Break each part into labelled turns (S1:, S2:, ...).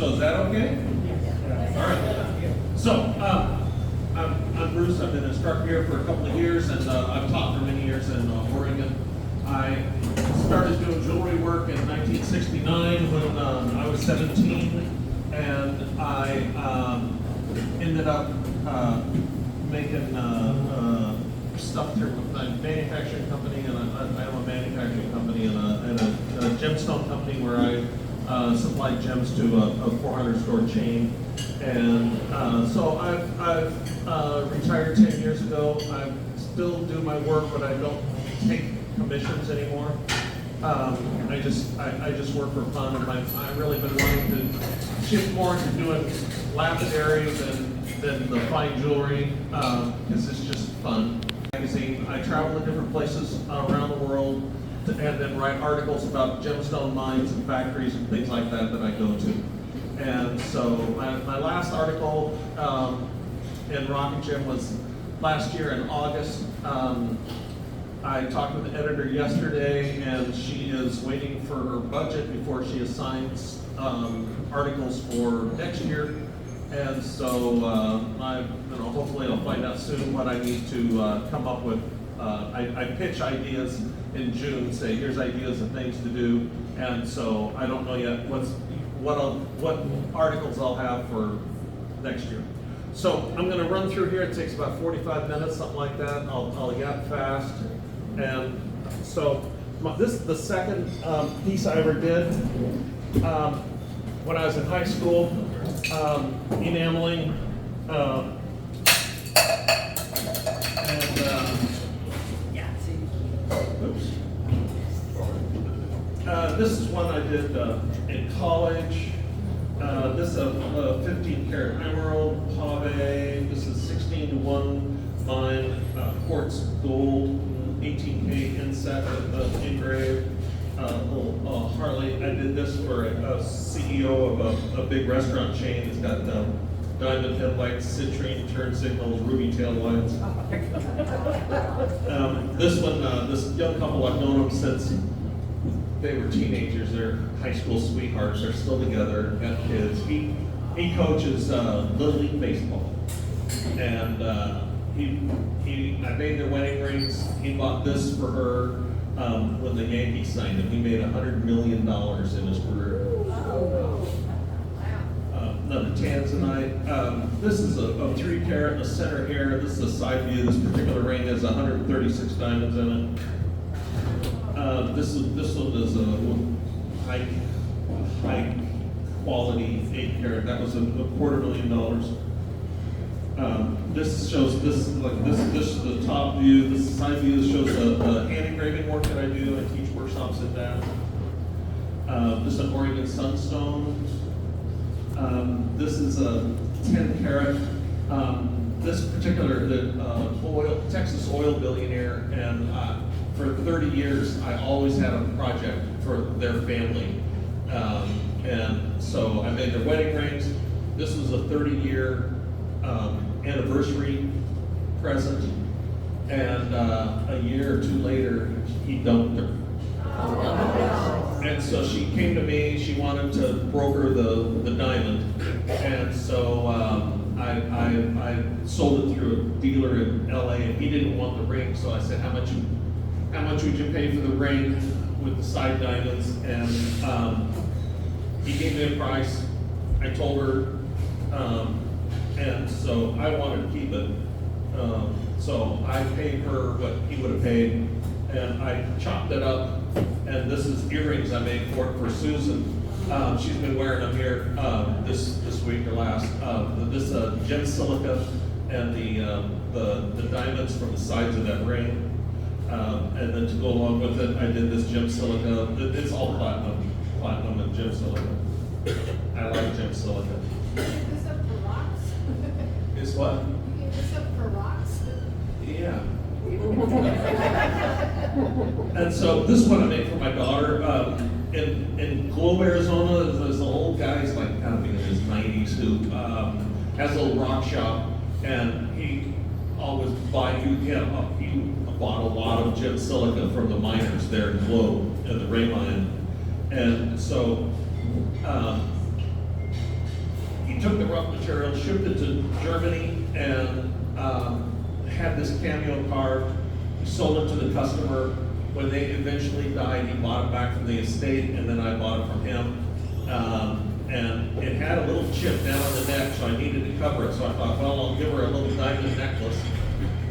S1: So is that okay? All right. So I'm Bruce. I've been an instructor here for a couple of years, and I've taught for many years in Oregon. I started doing jewelry work in 1969 when I was 17, and I ended up making stuff through a manufacturing company, and I have a manufacturing company and a gemstone company where I supplied gems to a 400 store chain. And so I've retired 10 years ago. I still do my work, but I don't take commissions anymore. I just work for fun, and I've really been wanting to shift more into doing lapidary than the fine jewelry, because it's just fun. Magazine. I travel to different places around the world and then write articles about gemstone mines and factories and things like that I go to. And so my last article in Rocket Gem was last year in August. I talked with the editor yesterday, and she is waiting for her budget before she assigns articles for next year. And so hopefully I'll find out soon what I need to come up with. I pitch ideas in June, say here's ideas and things to do, and so I don't know yet what articles I'll have for next year. So I'm going to run through here. It takes about 45 minutes, something like that. I'll yap fast. And so this is the second piece I ever did. When I was in high school, enameling, this is one I did in college. This is a 15 karat emerald pave. This is 16:1 mine, quartz gold, 18K inset engraved. Harley, I did this for a CEO of a big restaurant chain. It's got diamond headlights, citrine turn signals, ruby tail lights. This one, this young couple, I've known them since they were teenagers. They're high school sweethearts. They're still together, got kids. He coaches Little League baseball, and I made their wedding rings. He bought this for her when the Yankees signed him. He made $100 million in his career. Another tanzanite. This is a 3 carat in the center here. This is a side view. This particular ring has 136 diamonds in it. This one is a high quality 8 carat. That was a $250,000. This shows this is the top view. This side view shows the hand engraving work that I do. I teach workshops in that. This is an Oregon sunstone. This is a 10 carat. This particular Texas oil billionaire, and for 30 years I always had a project for their family, and so I made their wedding rings. This was a 30-year anniversary present, and a year or two later he dumped her. And so she came to me. She wanted to broker the diamond, and so I sold it through a dealer in LA, and he didn't want the ring. So I said, how much would you pay for the ring with the side diamonds? And he gave me a price. I told her, and so I wanted to keep it. So I paid her what he would have paid, and I chopped it up. And this is earrings I made for Susan. She's been wearing them here this week or last. This gem silica and the diamonds from the sides of that ring. And then to go along with it, I did this gem silica. It's all platinum and gem silica. I like gem silica.
S2: You gave this up for rocks?
S1: It's what?
S2: You gave this up for rocks?
S1: Yeah. And so this one I made for my daughter. In Globe, Arizona, there's an old guy, he's like kind of in his 90s, who has a little rock shop, and he always he bought a lot of gem silica from the miners there in Globe, in the Ray Mine. And so rough material, shipped it to Germany, and had this cameo carved. He sold it to the customer. When they eventually died, he bought it back from the estate, and then I bought it from him. And it had a little chip down on the neck, so I needed to cover it. So I thought, well, I'll give her a little diamond necklace.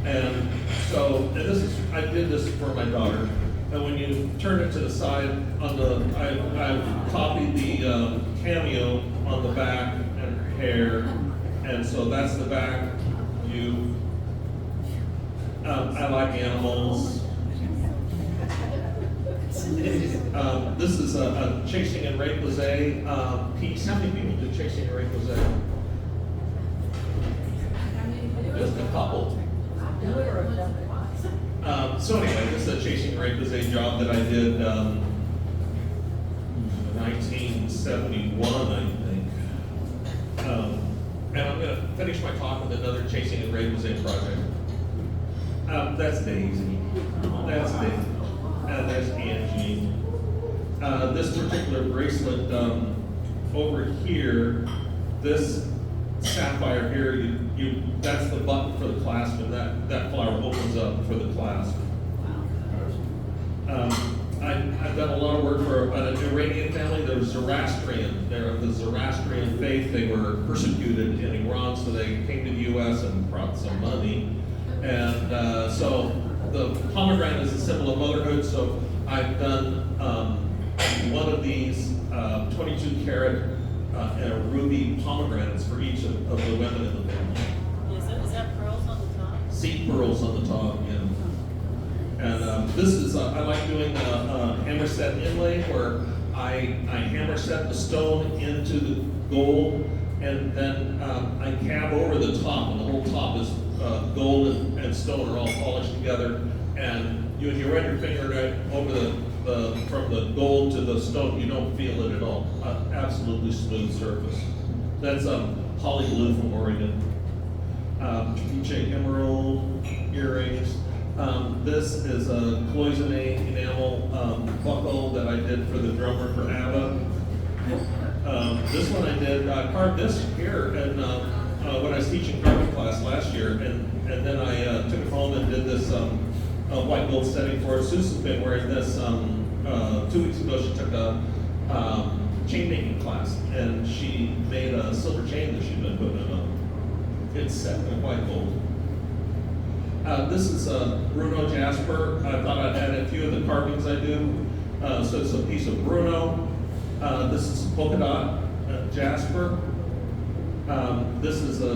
S1: And so, and I did this for my daughter. And when you turn it to the side, I copied the cameo on the back and her hair. And so that's the back view. I like animals. This is a Chasing and Rape Lizzie piece. How many people do Chasing and Rape Lizzie? Just a couple. So anyway, this is a Chasing and Rape Lizzie job that I did 1971, I think. And I'm going to finish my talk with another Chasing and Rape Lizzie project. That's Daisy. That's Daisy. There's Angie. This particular bracelet over here, this sapphire here, that's the button for the clasp, and that flower opens up for the clasp. I've done a lot of work for an Iranian family. They're Zoroastrian. They're of the Zoroastrian faith. They were persecuted in Iran, so they came to the U.S. and brought some money. And so the pomegranate is a symbol of motherhood, so I've done one of these 22 karat and a ruby pomegranates for each of the women in the family.
S3: Is that pearls on the top?
S1: Seed pearls on the top, yeah. And this is, I like doing a hammer set inlay where I hammer set the stone into the gold, and then I cab over the top, and the whole top is gold and stone are all polished together. And when you run your finger right over from the gold to the stone, you don't feel it at all. Absolutely smooth surface. That's Holly Blue from Oregon. Trapiche emerald earrings. This is a cloisonne enamel buckle that I did for the drummer for ABBA. This one I did, I carved this here and when I was teaching carving class last year, and then I took it home and did this white gold setting for it. Susan's been wearing this 2 weeks ago. She took a chain making class, and she made a silver chain that she'd been putting it on. It's set in white gold. This is Bruno Jasper. I thought I'd add a few of the carvings I do. So it's a piece of Bruno. This is polka dot Jasper. This is a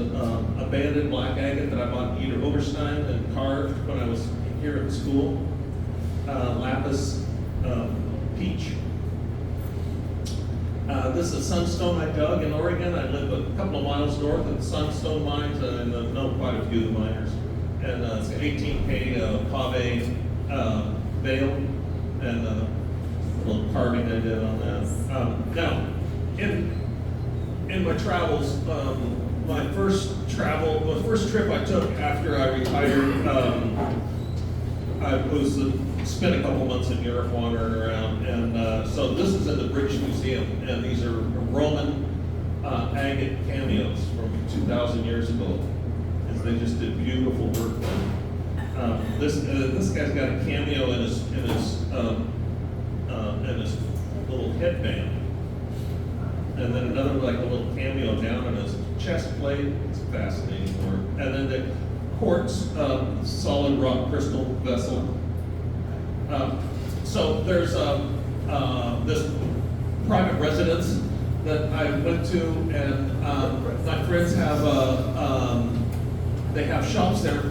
S1: banded black agate that I bought Eder Oberstein and carved when I was here at school. Lapis peach. This is sunstone I dug in Oregon. I live a couple of miles north of the sunstone mines, and I know quite a few of the miners. And it's an 18K pave veil, and a little carving I did on that. Now, in my travels, my first trip I took after I retired, I was spent a couple months in Europe wandering around, and so this is in the British Museum, and these are Roman agate cameos from 2,000 years ago. They just did beautiful work. This guy's got a cameo in his little headband, and then another like a little cameo down on his chest plate. It's fascinating work. And then the quartz solid rock crystal vessel. So there's this private residence that I went to, and my friends have they have shops there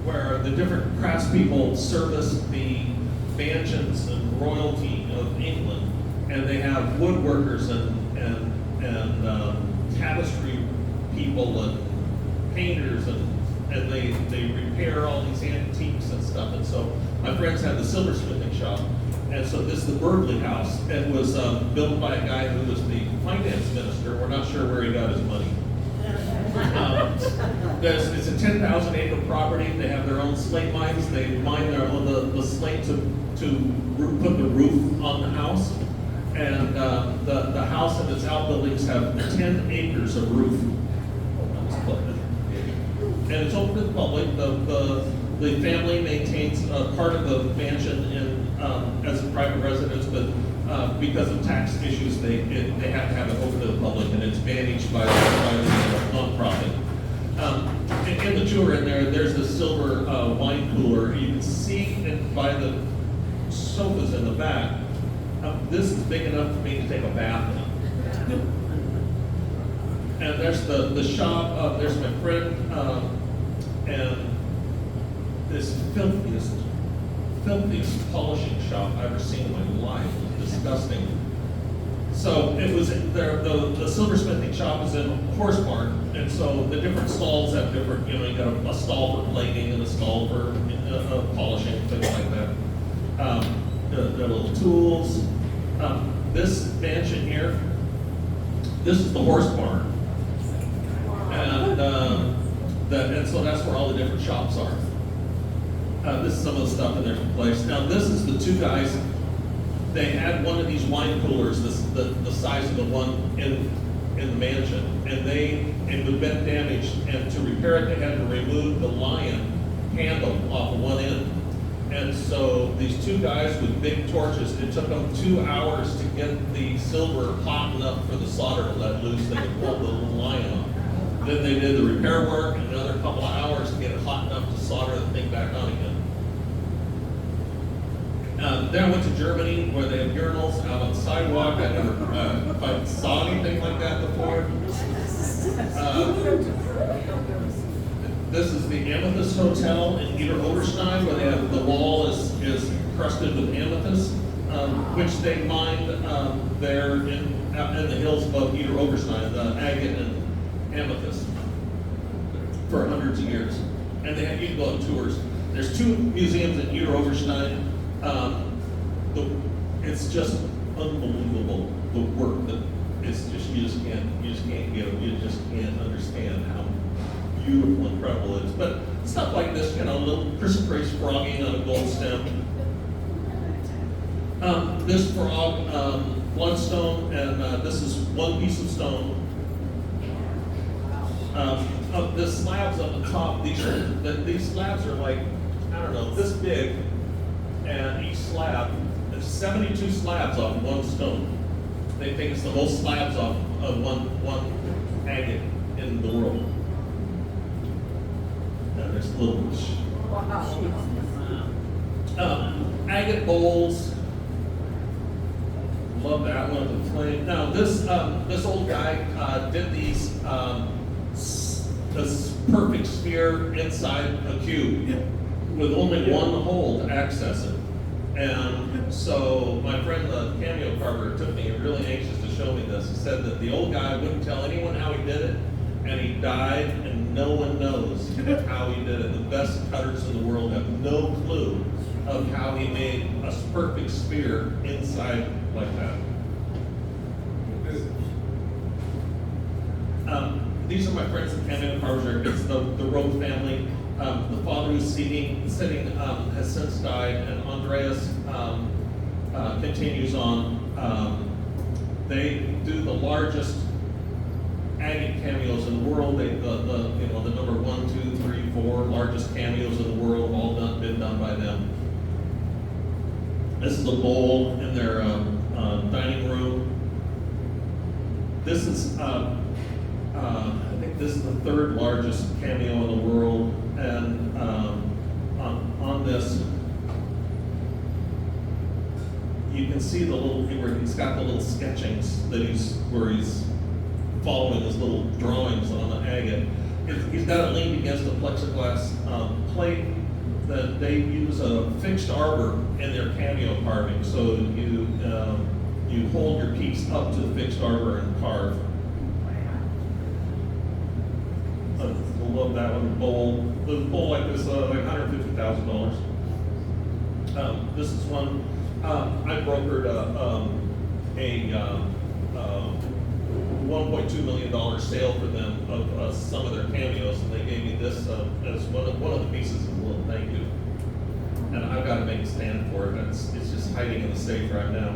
S1: where the different craftspeople service the mansions and royalty of England, and they have woodworkers and tapestry people and painters, and they repair all these antiques and stuff. And so my friends have the silversmithing shop, and so this is the Burgley House. It was built by a guy who was the finance minister. We're not sure where he got his money. It's a 10,000 acre property. They have their own slate mines. They mine their own the slate to put the roof on the house, and The house and its outbuildings have 10 acres of roof. And it's open to the public. The family maintains part of the mansion as a private residence, but because of tax issues, they have to have it open to the public, and it's managed by the nonprofit. In the tour in there, there's this silver wine cooler. You can see it by the sofas in the back. This is big enough for me to take a bath in. And there's the shop. There's my friend, and this filthiest polishing shop I've ever seen in my life. Disgusting. So it was the silversmithing shop is in a horse barn, and so the different stalls have different. You got a stall for plating and a stall for polishing, things like that. The little tools. This mansion here, this is the horse barn, and so that's where all the different shops are. This is some of the stuff in their place. Now this is the two guys. They had one of these wine coolers, the size of the one in the mansion, and it had been damaged. And to repair it, they had to remove the lion handle off of one end. And so these two guys with big torches, it took them 2 hours to get the silver hot enough for the solder to let loose. They could pull the lion off. Then they did the repair work, and another couple of hours to get it hot enough to solder the thing back on again. Then I went to Germany, where they have urinals out on the sidewalk. I never quite saw anything like that before. This is the Amethyst Hotel in Niederoberstein, where they have the wall is crusted with amethyst, which they mined there in the hills above Niederoberstein, the agate and amethyst, for hundreds of years. And you can go on tours. There's 2 museums in Niederoberstein. It's just unbelievable, the work that it's just you just can't get it. You just can't understand how beautiful, incredible it is. But stuff like this, little chrysoprase frogging on a gold stem. This frog, bloodstone, and this is one piece of stone. The slabs on the top, these slabs are like, I don't know, this big, and each slab, there's 72 slabs off one stone. They think it's the most slabs off of one agate in the world. And there's little agate bowls. Love that one with the flame. Now this old guy did these this perfect sphere inside a cube with only one hole to access it. And so my friend, the cameo carver, took me really anxious to show me this. He said that the old guy wouldn't tell anyone how he did it, and he died, and no one knows how he did it. The best cutters in the world have no clue of how he made a perfect sphere inside like that. These are my friends at cameo carvers. It's the Rowe family. The father who's sitting has since died, and Andreas continues on. They do the largest agate cameos in the world. The number 1, 2, 3, 4 largest cameos in the world have all been done by them. This is a bowl in their dining room. This is I think this is the 3rd largest cameo in the world, and on this, you can see where he's got the little sketchings where he's following his little drawings on the agate. He's got it leaned against a plexiglass plate that they use a fixed arbor in their cameo carving. So you hold your piece up to the fixed arbor and carve. I love that one. The bowl like this, like $150,000. This is one I brokered a $1.2 million sale for them of some of their cameos, and they gave me this as one of the pieces as a little thank you. And I've got to make a stand for it. It's just hiding in the safe right now.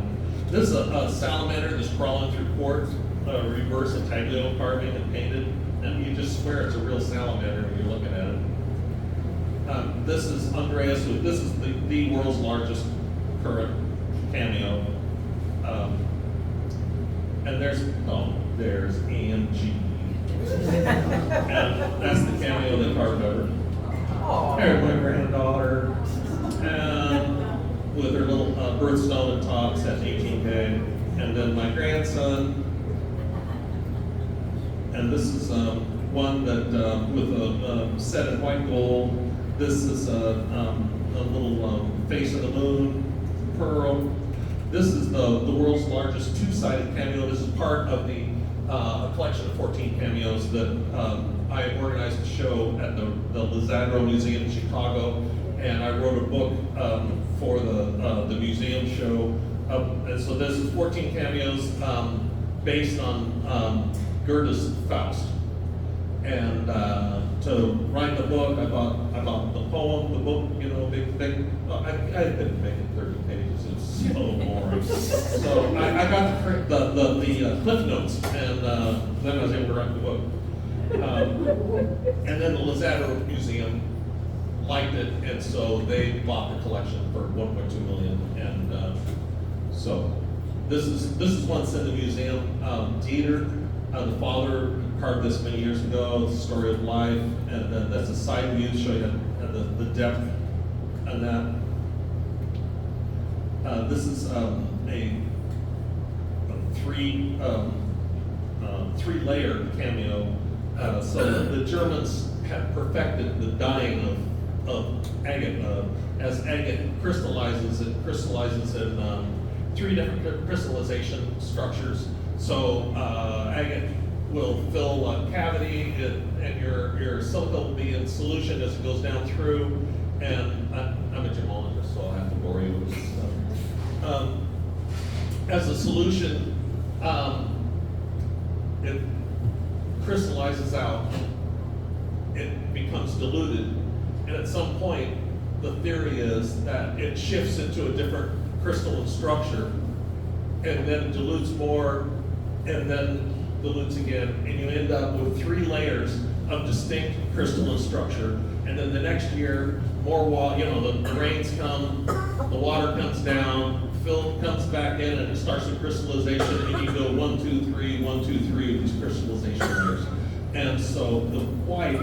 S1: This is a salamander that's crawling through quartz, reverse intaglio carving and painted, and you just swear it's a real salamander when you're looking at it. This is Andreas. This is the world's largest current cameo. And there's AMG. And that's the cameo they carved over. There's my granddaughter. With her little birthstone and tops at 18K. And then my grandson. And this is one that with a set in white gold. This is a little face of the moon, pearl. This is the world's largest two-sided cameo. This is part of the a collection of 14 cameos that I organized a show at the Lizadro Museum in Chicago, and I wrote a book for the museum show. And so this is 14 cameos based on Goethe's Faust. And to write the book, I bought the poem, the book, big thing. I didn't make it 30 pages. It's so boring. So I got the cliff notes, and then I was able to write the book. And then the Lizadro Museum liked it, and so they bought the collection for $1.2 million. And so this is once in the museum. Dieter, the father, carved this many years ago. It's a story of life, and then that's a side view to show you the depth on that. This is a three-layer cameo. So the Germans have perfected the dyeing of agate. As agate crystallizes, it crystallizes in three different crystallization structures. So agate will fill a cavity, and your silica will be in solution as it goes down through. And I'm a gemologist, so I'll have to bore you with this stuff. As a solution, it crystallizes out, it becomes diluted, and at some point, the theory is that it shifts into a different crystalline structure, and then dilutes more, and then dilutes again, and you end up with 3 layers of distinct crystalline structure. And then the next year, more water, the rains come, the water comes down, film comes back in, and it starts the crystallization, and you go 1, 2, 3, 1, 2, 3 of these crystallization layers. And so the white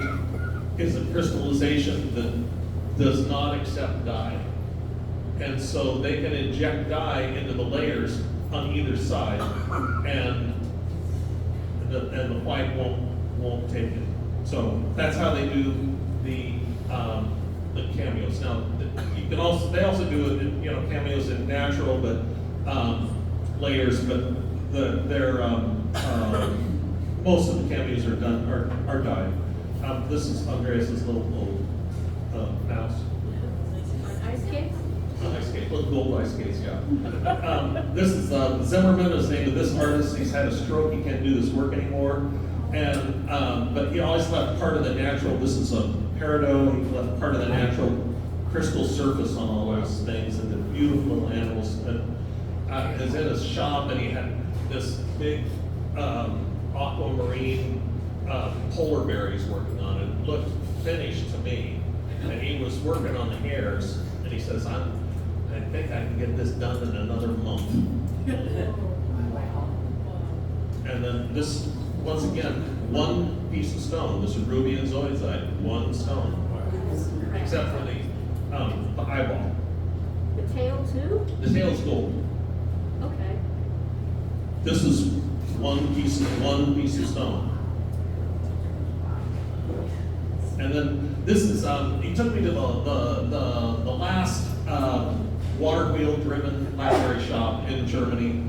S1: is a crystallization that does not accept dye. And so they can inject dye into the layers on either side, and the white won't take it. So that's how they do the cameos. Now they also do it in, cameos in natural layers, but they're most of the cameos are dyed. This is Andreas's little mouse.
S2: Ice skates?
S1: Ice skate, little gold ice skates, yeah. This is Zimmerman is the name of this artist. He's had a stroke, he can't do this work anymore. And but he always left part of the natural. This is a peridot. He left part of the natural crystal surface on all those things, and the beautiful little animals. And is in his shop, and he had this big aquamarine polar bears working on it. It looked finished to me, and he was working on the hairs. And he says, I think I can get this done in another month. And then this, once again, one piece of stone. This is ruby and zoisite, one stone, except for the eyeball.
S2: The tail too?
S1: The tail is gold.
S2: Okay.
S1: This is one piece of stone. And then this is, he took me to the last water wheel driven library shop in Germany.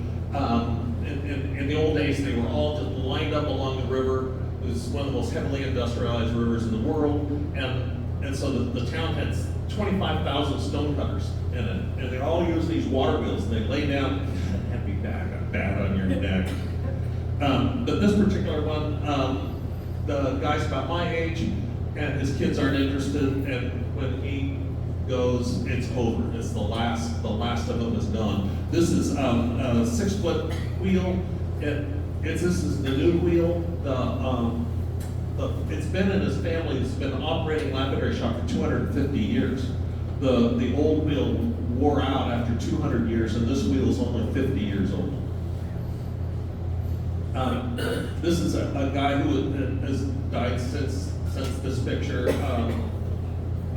S1: In the old days, they were all just lined up along the river. It was one of the most heavily industrialized rivers in the world. And so the town had 25,000 stonecutters in it. And they all used these water wheels, and they lay down, heavy bad on your neck. But this particular one, the guy's about my age, and his kids aren't interested. And when he goes, it's over. It's the last of them is done. This is a 6 foot wheel. This is the new wheel. It's been in his family. It's been an operating lapidary shop for 250 years. The old wheel wore out after 200 years, and this wheel is only 50 years old. This is a guy who has died since this picture.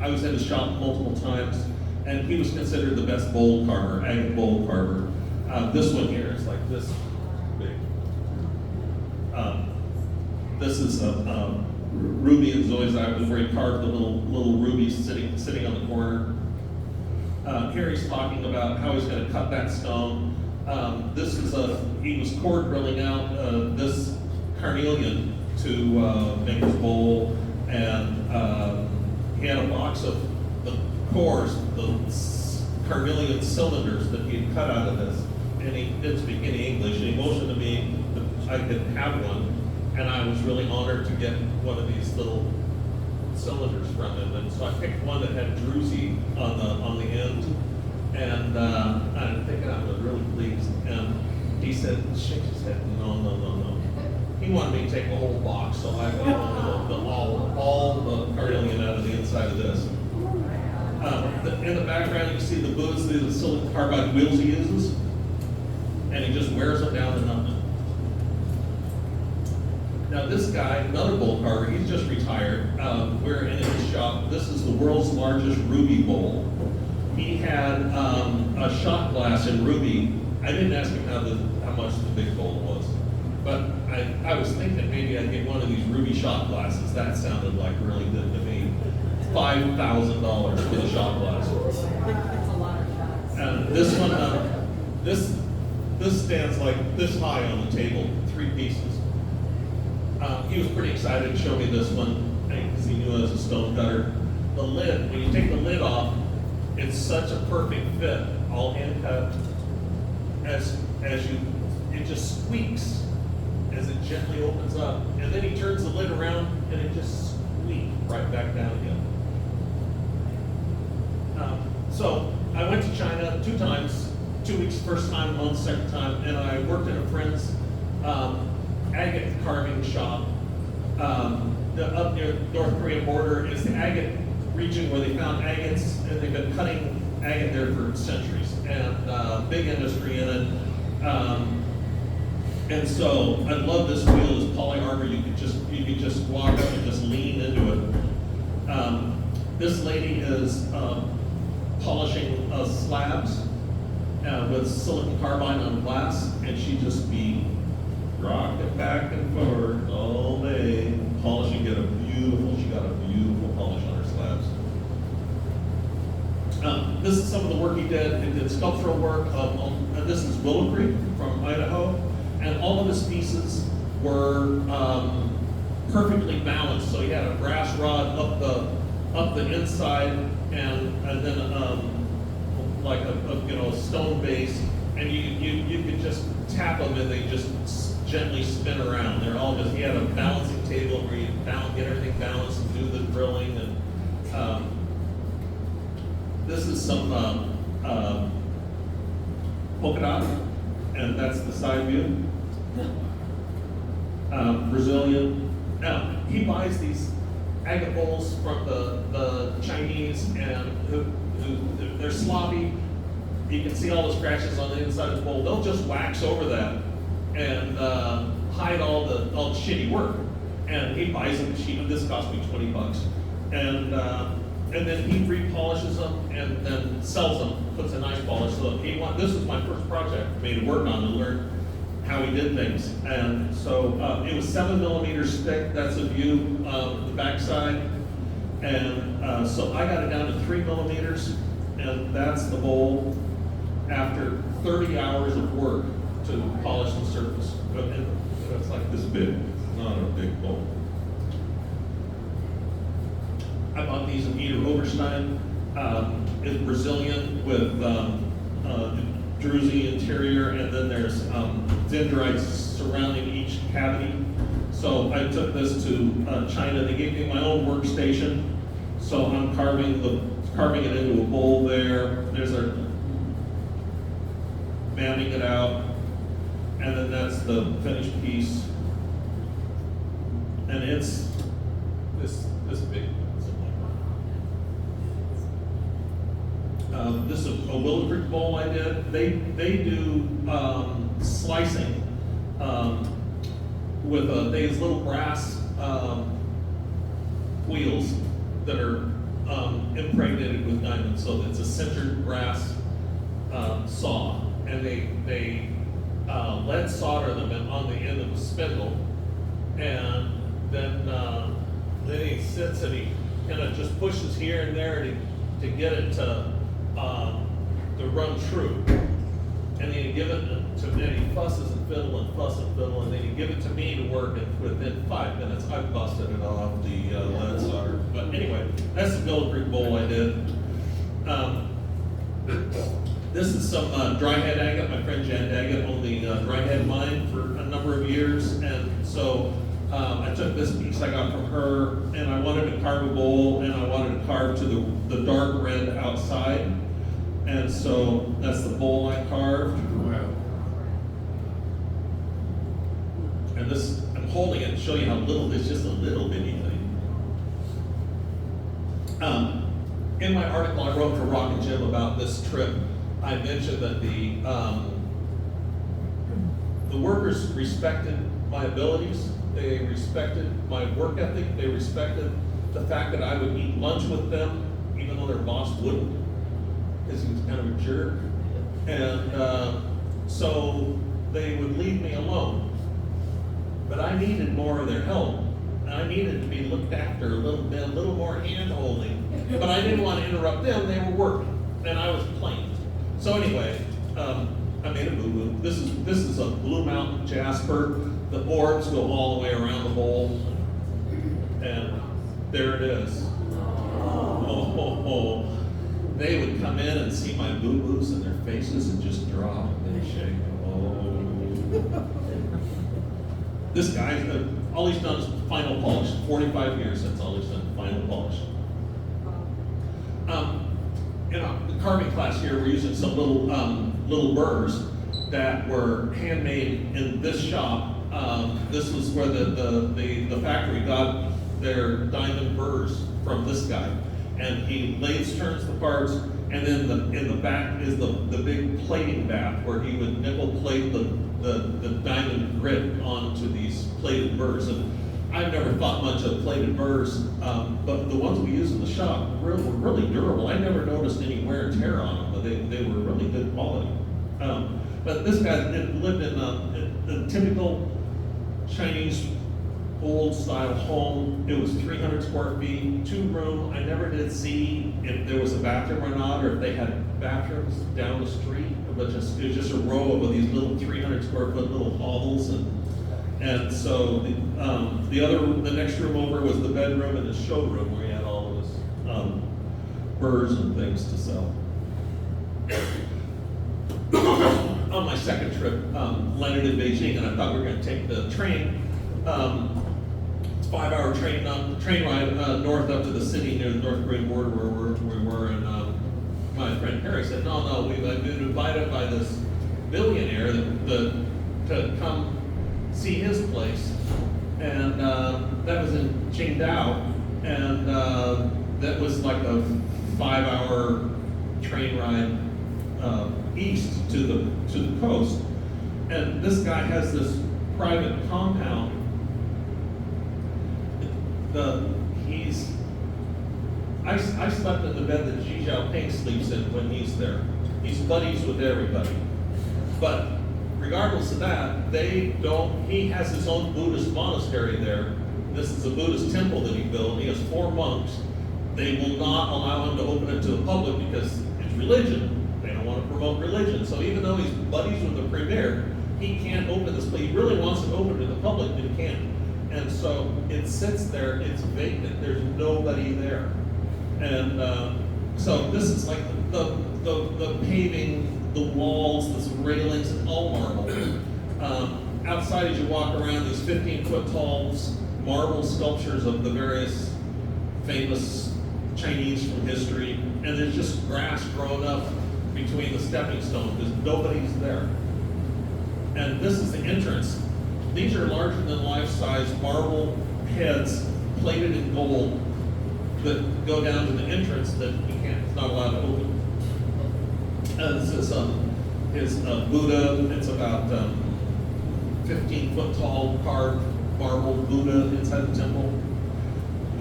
S1: I was in his shop multiple times, and he was considered the best bowl carver, agate bowl carver. This one here is like this big. This is a Ruby and Zoe's eye, where he carved the little rubies sitting on the corner. Here he's talking about how he's going to cut that stone. He was core drilling out this carnelian to make his bowl, and he had a box of the cores, the carnelian cylinders that he had cut out of this, and he didn't speak any English, and he motioned to me that I could have one, and I was really honored to get one of these little cylinders from him, and so I picked one that had druzy on the end, and I'm thinking I was really pleased, and he said, shake his head, no. He wanted me to take the whole box, so I all the carnelian out of the inside of this. In the background, you see the boots, the silicon carbide wheels he uses, and he just wears them down to nothing. Now this guy, another bowl carver, he's just retired. We're in his shop. This is the world's largest ruby bowl. He had a shot glass in ruby. I didn't ask him how much the big bowl was, but I was thinking maybe I'd get one of these ruby shot glasses. That sounded like really good to me. $5,000 for the shot glass.
S2: That's a lot of shots.
S1: And this one, this stands like this high on the table, 3 pieces. He was pretty excited to show me this one because he knew I was a stone cutter. The lid, when you take the lid off, it's such a perfect fit, all hand cut. It just squeaks as it gently opens up, and then he turns the lid around, and it just squeaks right back down again. So I went to China 2 times, 2 weeks, first time, a month, second time, and I worked at a friend's agate carving shop up near the North Korea border. It's the agate region where they found agates, and they've been cutting agate there for centuries, and big industry in it. And so I love this wheel, this poly armor. You could just walk up and just lean into it. This lady is polishing slabs with silicon carbide on glass, and she just be rocking back and forth all day, polishing. She got a beautiful polish on her slabs. This is some of the work he did. He did sculptural work. This is Willow Creek from Idaho, and all of his pieces were perfectly balanced. So he had a brass rod up the inside, and then like a stone base, and you could just tap them and they just gently spin around. They're all just, he had a balancing table where you get everything balanced and do the drilling, and this is some polka dot, and that's the side view. Brazilian. Now, he buys these agate bowls from the Chinese, and they're sloppy. You can see all the scratches on the inside of the bowl. They'll just wax over that and hide all the shitty work. And he buys them cheap. This cost me $20, and then he repolishes them and then sells them. Puts a nice polish. So this was my first project for me to work on to learn how he did things. And so it was 7 millimeters thick. That's a view of the backside. And so I got it down to 3 millimeters, and that's the bowl after 30 hours of work to polish the surface. It's like this big. It's not a big bowl. I bought these in Eder Oberstein. It's Brazilian with druzy interior, and then there's dendrites surrounding each cavity. So I took this to China. They gave me my own workstation. So I'm carving carving it into a bowl there. There's our mamming it out, and then that's the finished piece. And it's this big. This is a Willow Creek bowl I did. They do slicing with these little brass wheels that are impregnated with diamonds. So it's a sintered brass saw, and they lead solder them on the end of the spindle, and then he sits and he kind of just pushes here and there to get it to run true. And then you give it to me, and he fusses and fiddle and fuss and fiddle, and then you give it to me to work, and within 5 minutes I busted it off the lead solder. But anyway, that's the Willow Creek bowl I did. This is some dry head agate. My friend Jan Daggett owned the dry head mine for a number of years, and so I took this piece I got from her, and I wanted to carve a bowl, and I wanted to carve to the dark red outside, and so that's the bowl I carved.
S4: Wow.
S1: And this, I'm holding it to show you how little, it's just a little bitty thing. In my article I wrote for Rock and Jim about this trip, I mentioned that the workers respected my abilities, they respected my work ethic, they respected the fact that I would eat lunch with them, even though their boss wouldn't, because he was kind of a jerk. And so they would leave me alone. But I needed more of their help. I needed to be looked after a little more hand-holding. But I didn't want to interrupt them, they were working, and I was playing. So anyway, I made a boo-boo. This is a Blue Mountain Jasper. The orbs go all the way around the bowl, and there it is. Oh. They would come in and see my boo-boos and their faces and just drop and shake. Oh. This guy, all he's done is final polish. 45 years since all he's done final polish. In the carving class here, we're using some little burrs that were handmade in this shop. This was where the factory got their diamond burrs from this guy. And he lathes turns the parts, and then in the back is the big plating bath where he would nickel plate the diamond grit onto these plated burrs. And I've never thought much of plated burrs, but the ones we use in the shop were really durable. I never noticed any wear and tear on them, but they were really good quality. But this guy lived in a typical Chinese old style home. It was 300 square feet, 2-room. I never did see if there was a bathroom or not, or if they had bathrooms down the street. But it was just a row of these little 300 square foot little hovels, and so the next room over was the bedroom and the showroom where he had all of his burrs and things to sell. On my second trip, landed in Beijing, and I thought we were going to take the train. It's a 5-hour train ride north up to the city near the North Korean border where we were, and my friend Harry said, no, we've been invited by this billionaire to come see his place, and that was in Qingdao, and that was like a 5-hour train ride east to the coast, and this guy has this private compound. I slept in the bed that Xi Jinping sleeps in when he's there. He's buddies with everybody. But regardless of that, he has his own Buddhist monastery there. This is a Buddhist temple that he built. He has 4 monks. They will not allow him to open it to the public because it's religion. They don't want to promote religion. So even though he's buddies with the premier, he can't open this place. He really wants it open to the public, but he can't. And so it sits there, it's vacant, there's nobody there. And so this is like the paving, the walls, the railings, all marble. Outside as you walk around, these 15-foot tall marble sculptures of the various famous Chinese from history, and there's just grass growing up between the stepping stones because nobody's there. And this is the entrance. These are larger than life-size marble heads plated in gold that go down to the entrance that it's not allowed to open. This is Buddha. It's about 15-foot tall carved marble Buddha inside the temple.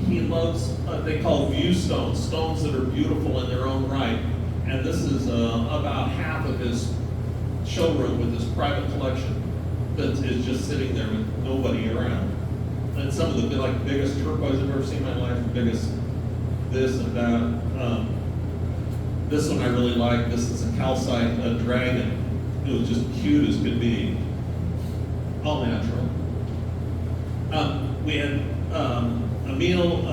S1: He loves, they call view stones, stones that are beautiful in their own right. And this is about half of his showroom with his private collection that is just sitting there with nobody around. And some of the biggest turquoise I've ever seen in my life, the biggest this and that. This one I really like. This is a calcite dragon. It was just cute as could be. All natural. We had a meal,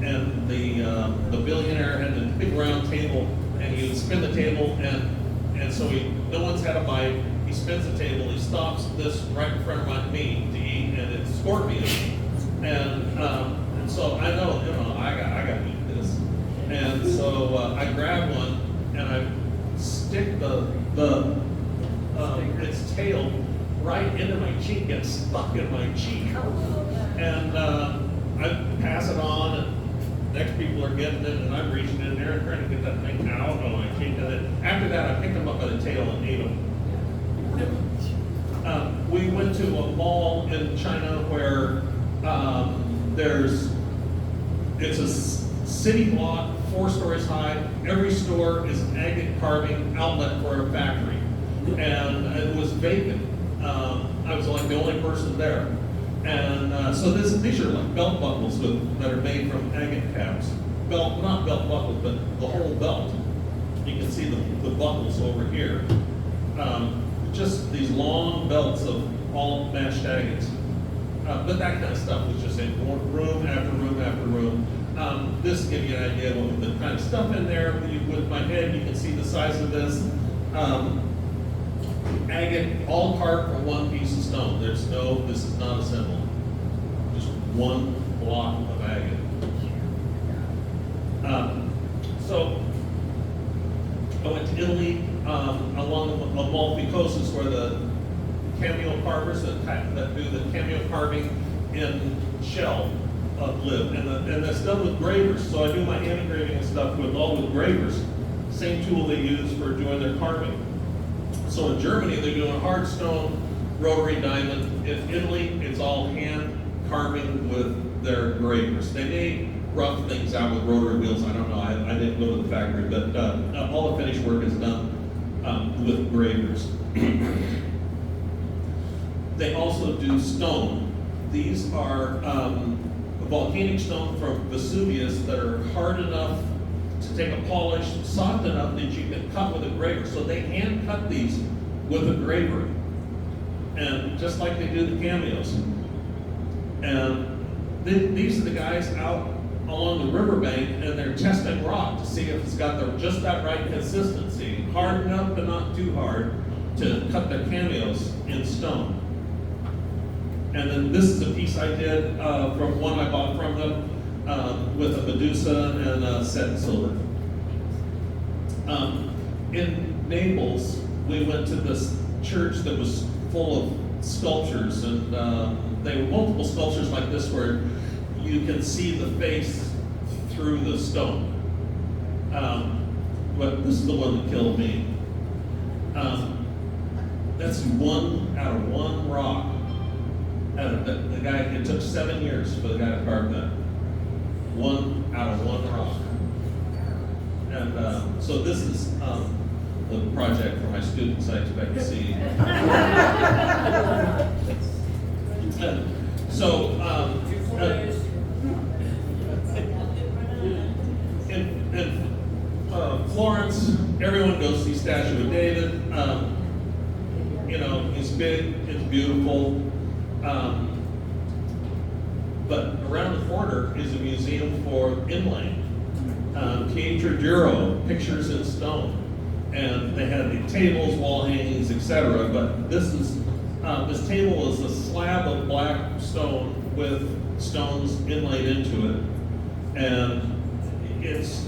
S1: and the billionaire had a big round table, and he would spin the table, and so no one's had a bite. He spins the table. He stops this right in front of me to eat, and it's scorpion. And so I know, I got to eat this. And so I grab one and I stick its tail right into my cheek, gets stuck in my cheek. And I pass it on, and next people are getting it, and I'm reaching in there and trying to get that thing out of my cheek. And then after that, I picked them up by the tail and ate them. We went to a mall in China where it's a city block, 4 stories high. Every store is an agate carving outlet for a factory. And it was vacant. I was like the only person there. And so these are like belt buckles that are made from agate caps. Not belt buckles, but the whole belt. You can see the buckles over here. Just these long belts of all matched agates. But that kind of stuff was just in room after room after room. This gives you an idea of the kind of stuff in there. With my head, you can see the size of this. Agate, all carved from one piece of stone. This is not assembled. Just one block of agate. So I went to Italy, along the Amalfi Coast is where the cameo carvers that do the cameo carving in shell live, and that's done with gravers. So I do my hand engraving and stuff with gravers. Same tool they use for doing their carving. So in Germany, they're doing hard stone, rotary diamond. In Italy, it's all hand carving with their gravers. They may rough things out with rotary wheels. I don't know. I didn't go to the factory, but all the finished work is done with gravers. They also do stone. These are volcanic stone from Vesuvius that are hard enough to take a polish, soft enough that you can cut with a graver. So they hand cut these with a graver, and just like they do the cameos. And these are the guys out along the riverbank, and they're testing rock to see if it's got just that right consistency, hard enough but not too hard to cut their cameos in stone. And then this is a piece I did from one I bought from them with a Medusa and a set in silver. In Naples, we went to this church that was full of sculptures, and they were multiple sculptures like this where you can see the face through the stone. But this is the one that killed me. That's one out of one rock. The guy, it took 7 years for the guy to carve that. One out of one rock. And so this is the project for my students I expect to see. So in Florence, everyone goes to see Statue of David. It's big, it's beautiful. But around the corner is a museum for inlaying. Pietra Duro, pictures in stone. And they have the tables, wall hangings, etc. But this table is a slab of black stone with stones inlaid into it. And it's,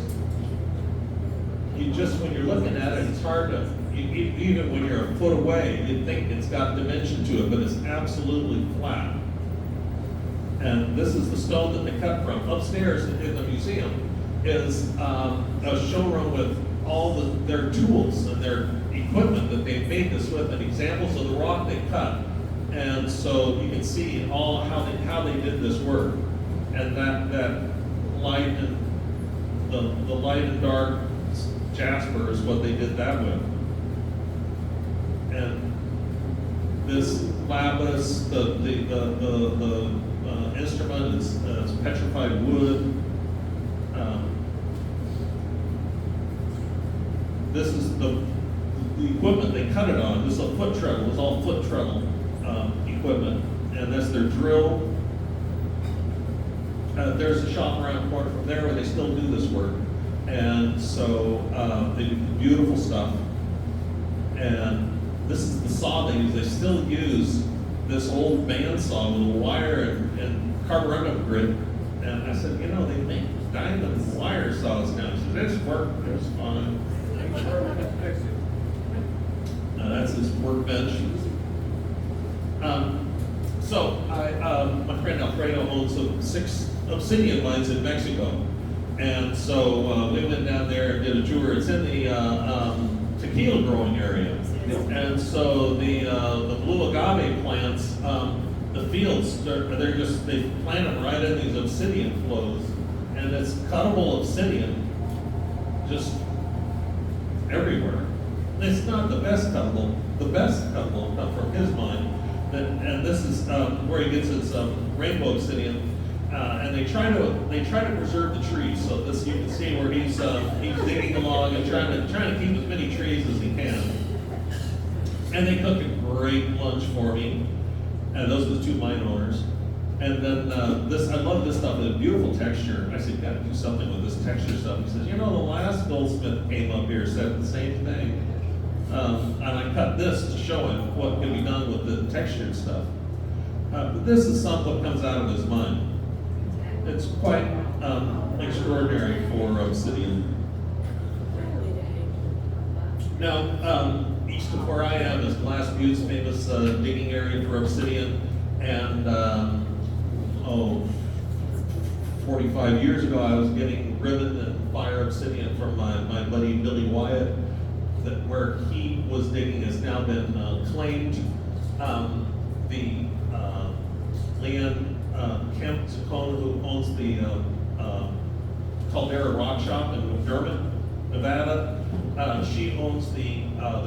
S1: you just, when you're looking at it, it's hard to, even when you're a foot away, you'd think it's got dimension to it, but it's absolutely flat. And this is the stone that they cut from. Upstairs in the museum is a showroom with all their tools and their equipment that they made this with, and examples of the rock they cut. And so you can see all how they did this work, and that light and the light and dark jasper is what they did that with. And this lapis, the instrument is petrified wood. This is the equipment they cut it on. This is a foot treadle. It's all foot treadle equipment, and that's their drill. There's a shop around the corner from there where they still do this work, and so they do beautiful stuff. And this is the saw they use. They still use this old bandsaw with a wire and carborundum grit. And I said, you know, they make diamond wire saws now. She said, it's work, it's fine. That's his workbench. So my friend Alfredo owns 6 obsidian mines in Mexico. And so we went down there and did a tour. It's in the tequila growing area. And so the blue agave plants, the fields, they plant them right in these obsidian flows. And it's cuttable obsidian just everywhere. It's not the best cuttable. The best cuttable come from his mine. And this is where he gets his rainbow obsidian. And they try to preserve the trees. So this, you can see where he's digging along and trying to keep as many trees as he can. And they cooked a great lunch for me. And those are the 2 mine owners. And then I love this stuff. It's a beautiful texture. I said, you got to do something with this texture stuff. He says, you know, the last goldsmith came up here said the same thing. And I cut this to show him what can be done with the textured stuff. But this is what comes out of his mind. It's quite extraordinary for obsidian. Now, east of where I am is Glass Butte's famous digging area for obsidian. And 45 years ago, I was getting ribbon and fire obsidian from my buddy Billy Wyatt. That where he was digging has now been claimed. The Leanne Kemp Zacone, who owns the Caldera Rock Shop in McDermott, Nevada, she owns the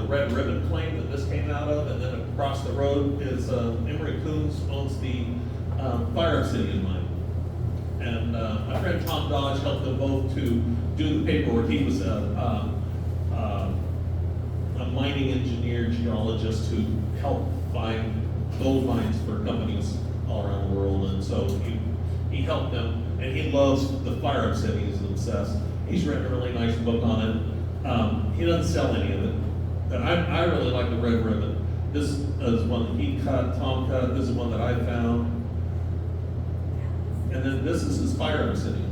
S1: Red Ribbon claim that this came out of, and then across the road is Emery Coons owns the Fire Obsidian mine. And my friend Tom Dodge helped them both to do the paperwork. He was a mining engineer, geologist who helped find gold mines for companies all around the world, and so he helped them, and he loves the fire obsidian. He's obsessed. He's written a really nice book on it. He doesn't sell any of it, but I really like the Red Ribbon. This is one that he cut, Tom cut. This is one that I found, and then this is his fire obsidian.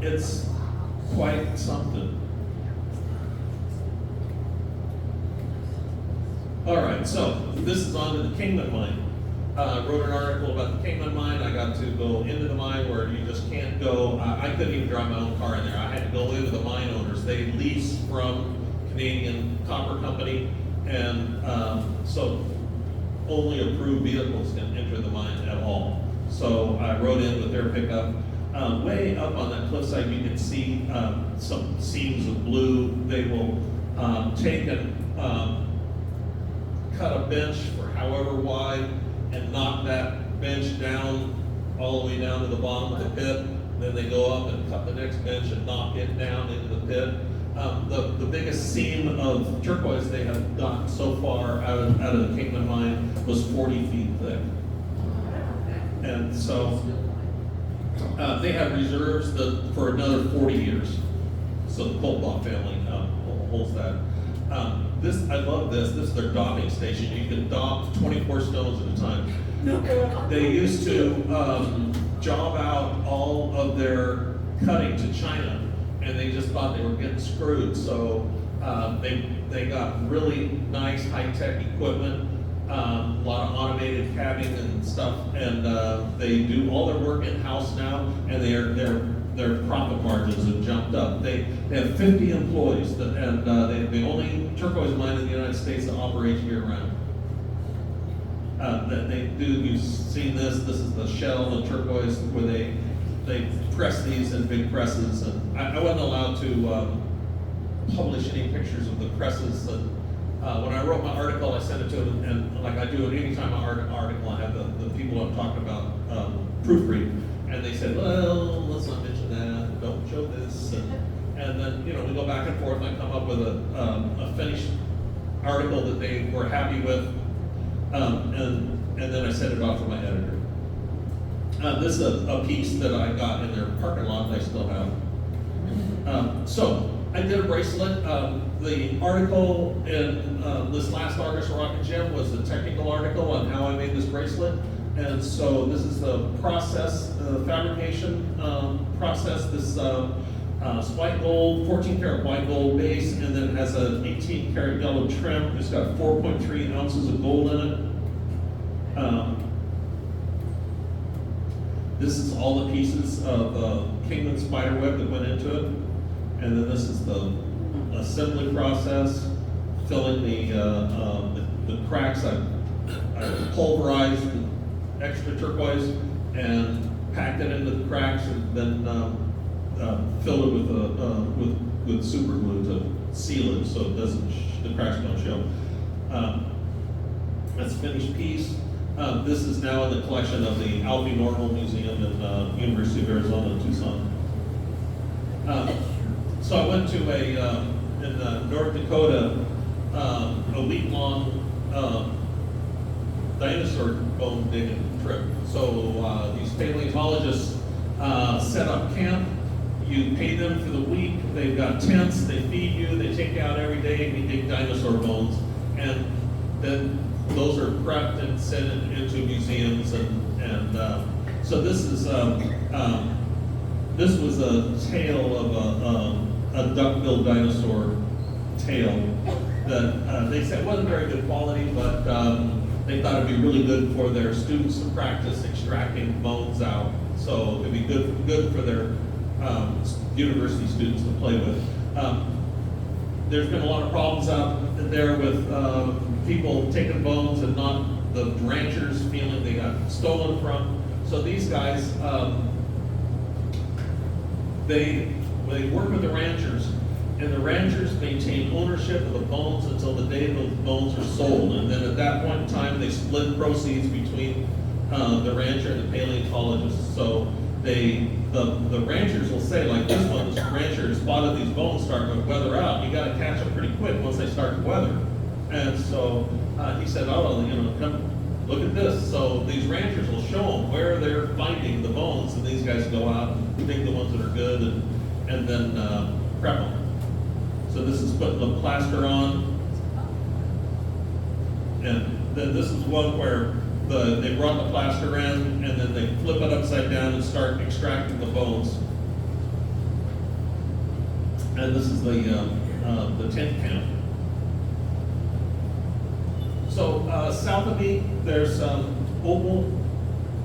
S1: It's quite something. All right, so this is on to the Kingman mine. Wrote an article about the Kingman mine. I got to go into the mine where you just can't go. I couldn't even drive my own car in there. I had to go into the mine owners. They lease from Canadian Copper Company, and so only approved vehicles can enter the mine at all. So I rode in with their pickup. Way up on that cliffside, you can see some seams of blue. They will take and cut a bench for however wide and knock that bench down all the way down to the bottom of the pit. Then they go up and cut the next bench and knock it down into the pit. The biggest seam of turquoise they have gotten so far out of the Kingman mine was 40 feet thick. And so they have reserves for another 40 years. So the Kolbach family holds that. I love this. This is their daubing station. You can daub 24 stones at a time. They used to job out all of their cutting to China, and they just thought they were getting screwed. So they got really nice high-tech equipment, a lot of automated cabbing and stuff, and they do all their work in-house now, and their profit margins have jumped up. They have 50 employees, and they're the only turquoise mine in the United States that operates year-round. That they do, you've seen this is the shell, the turquoise, where they press these in big presses, and I wasn't allowed to publish any pictures of the presses. And when I wrote my article, I sent it to them, and like I do it anytime I write an article, I have the people I'm talking about proofread, and they said, well, let's not mention that, don't show this, and then, you know, we go back and forth, and I come up with a finished article that they were happy with, and then I send it off to my editor. This is a piece that I got in their parking lot that I still have. So I did a bracelet. The article in this last August Rock and Gem was a technical article on how I made this bracelet. And so this is the process, the fabrication process. This white gold, 14 karat white gold base, and then it has an 18 karat yellow trim. It's got 4.3 ounces of gold in it. This is all the pieces of Kingman spider web that went into it. And then this is the assembly process, filling the cracks. I pulverized the extra turquoise and packed it into the cracks, and then filled it with super glue to seal it so it doesn't, the cracks don't show. That's a finished piece. This is now in the collection of the Alfie Normal Museum in University of Arizona, Tucson. So I went to in North Dakota, a week-long dinosaur bone digging trip. So these paleontologists set up camp. You pay them for the week. They've got tents. They feed you. They take you out every day and you dig dinosaur bones. And then those are prepped and sent into museums. And so this is this was a tale of a duck-billed dinosaur tail that they said wasn't very good quality, but they thought it'd be really good for their students to practice extracting bones out. So it'd be good for their university students to play with. There's been a lot of problems out there with people taking bones and not the ranchers feeling they got stolen from. So these guys, they work with the ranchers, and the ranchers maintain ownership of the bones until the day the bones are sold. And then at that point in time, they split proceeds between the rancher and the paleontologist. So the ranchers will say, like this one, this rancher spotted these bones starting to weather out. You got to catch them pretty quick once they start to weather. And so he said, oh, you know, come look at this. So these ranchers will show them where they're finding the bones, and these guys go out and pick the ones that are good and then prep them. So this is putting the plaster on, and then this is one where they brought the plaster in, and then they flip it upside down and start extracting the bones. And this is the tent camp. So south of me, there's opal.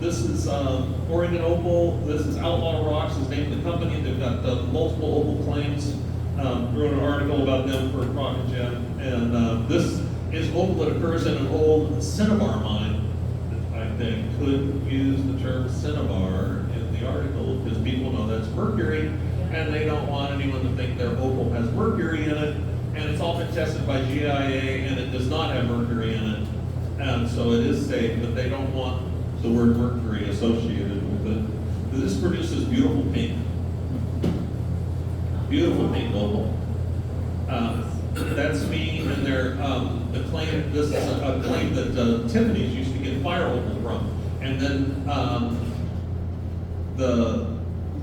S1: This is Oregon opal. This is Outlaw Rocks, is named the company. They've got multiple opal claims. Wrote an article about them for Rock and Gem. And this is opal that occurs in an old cinnabar mine. They could use the term cinnabar in the article because people know that's mercury, and they don't want anyone to think their opal has mercury in it. And it's all been tested by GIA, and it does not have mercury in it. And so it is safe, but they don't want the word mercury associated with it. This produces beautiful pink. Beautiful pink opal. That's me and their the claim. This is a claim that Tiffany's used to get fire opal from, and then the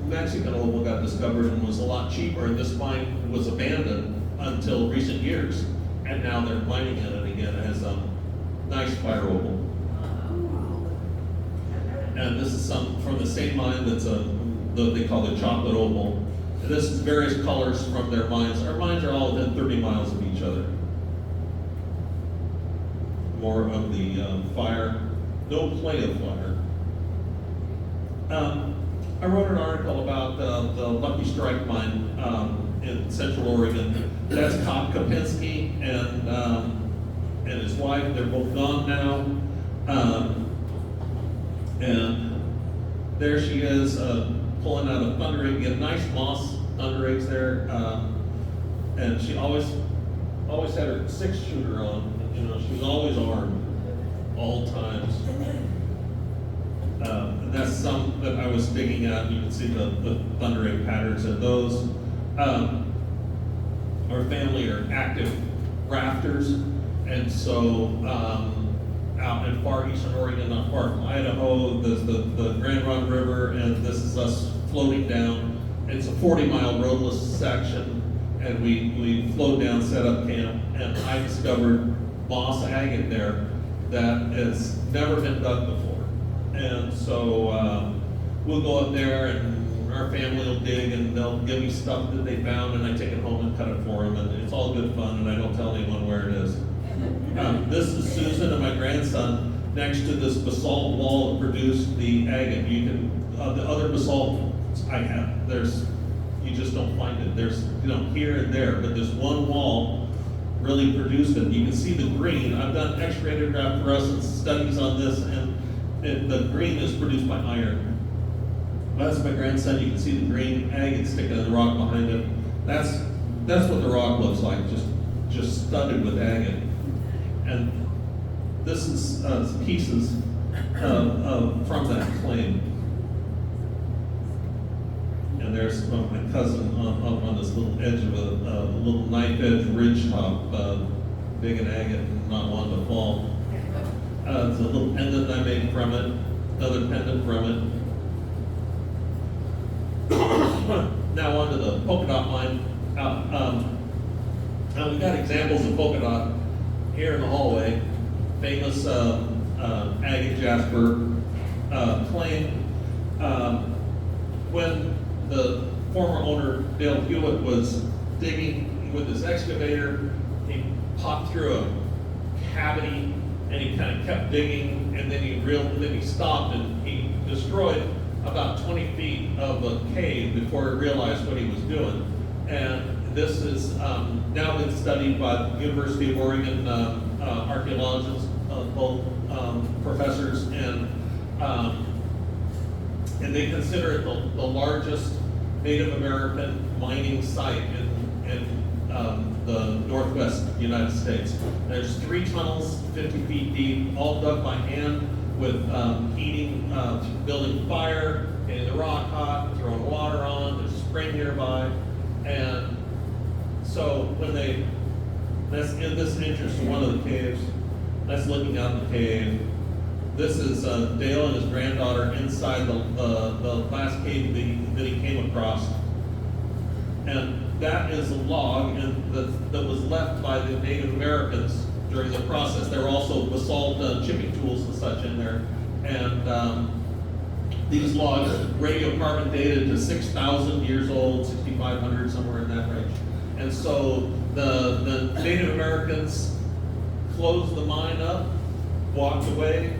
S1: Mexican opal got discovered and was a lot cheaper, and this mine was abandoned until recent years, and now they're mining in it again. It has nice fire opal. And this is some from the same mine that's they call the chocolate opal. And this is various colors from their mines. Our mines are all within 30 miles of each other. More of the fire, no play of fire. I wrote an article about the Lucky Strike mine in Central Oregon. That's Cobb Kopinski and his wife. They're both gone now. And there she is pulling out a thunder egg. Get nice moss thunder eggs there. And she always had her 6-shooter on. You know, she was always armed, all times. And that's some that I was digging at. You can see the thunder egg patterns in those. Our family are active rafters, and so out in far eastern Oregon, not far from Idaho, there's the Grand Run River, and this is us floating down. It's a 40-mile roadless section, and we float down, set up camp, and I discovered moss agate there that has never been dug before. And so we'll go up there, and our family will dig, and they'll give me stuff that they found, and I take it home and cut it for them, and it's all good fun, and I don't tell anyone where it is. This is Susan and my grandson next to this basalt wall that produced the agate. You can, the other basalt I have, you just don't find it. There's, here and there, but this one wall really produced it. You can see the green. I've done X-ray radiograph fluorescence studies on this, and the green is produced by iron. That's my grandson. You can see the green agate sticking in the rock behind it. That's what the rock looks like, just studded with agate. And this is pieces from that claim. And there's my cousin on this little edge of a little knife edge ridge top, big and agate, and not one to fall. There's a little pendant I made from it, another pendant from it. Now on to the polka dot mine. Now we've got examples of polka dot here in the hallway. Famous agate jasper claim. When the former owner, Dale Hewitt, was digging with his excavator, he popped through a cavity and he kind of kept digging, and then he stopped, and he destroyed about 20 feet of a cave before he realized what he was doing. And this is now been studied by the University of Oregon archaeologists, both professors, and they consider it the largest Native American mining site in the northwest United States. There's 3 tunnels, 50 feet deep, all dug by hand with heating, building fire, getting the rock hot, throwing water on. There's a spring nearby, and so that's interest in one of the caves. That's looking out the cave. This is Dale and his granddaughter inside the last cave that he came across. And that is a log that was left by the Native Americans during the process. There were also basalt chipping tools and such in there. And these logs, radiocarbon dated to 6,000 years old, 6,500, somewhere in that range. And so the Native Americans closed the mine up, walked away,